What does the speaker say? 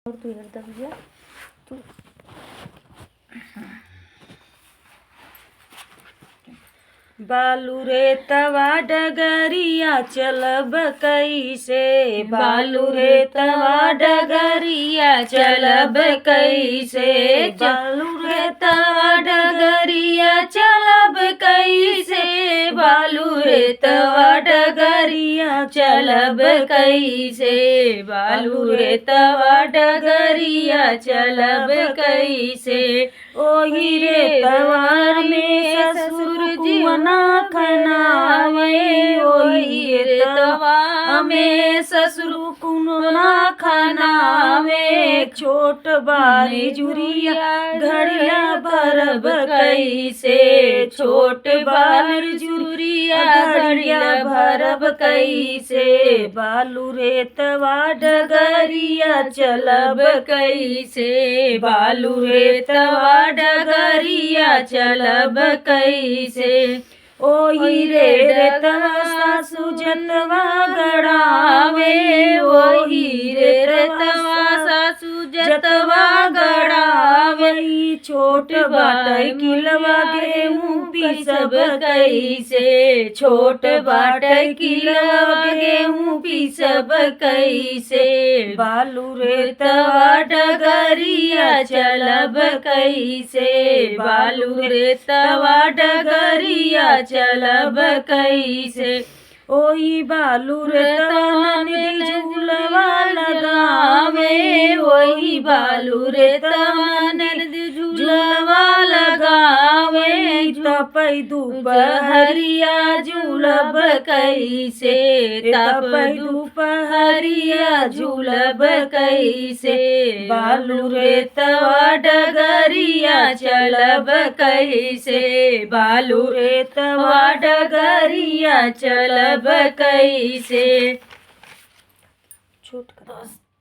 और तू इधर दब गया तू। बालू रे तवा डगरिया चलब कैसे, बालू रे तवा डगरिया चलब कैसे, बालू रे तवा डगरिया चलब कैसे, बालू रे तवा डगरिया चलब कैसे, बालू रे तवा डगरिया चलब कैसे। ओही रे तवा में ससुर कुआना खनावे, ओही रे तवा में ससुर कुआना खनावे, छोट बारी जुरिया घड़िया भरब कैसे, छोट बारी जुरिया घड़िया भरब कैसे, बालू रे तवा डगरिया चलब कैसे, बालू रे तवा डगरिया चलब कैसे। ओही रे तवा सासु जतवा गड़ावे, ओही रे तवा सासु जतवा गड़ावे, छोट बाटै किलवा गेहूँ पीसब कैसे, छोट बाटै किलवा गेहूँ पीसब कैसे, बालू रे तवा डगरिया चलब कैसे, बालू रे तवा डगरिया चलब कैसे। ओही बालू रे तवा नदी झूलवा लगावे, ओही बालू रे तवा नदी झूलवा लगावे, तपै दुपहरिया झूलब कैसे, तपै दुपहरिया झूलब कैसे, बालू रे तवा डगरिया चलब कैसे, बालू रे तवा डगरिया चलब कैसे। छोट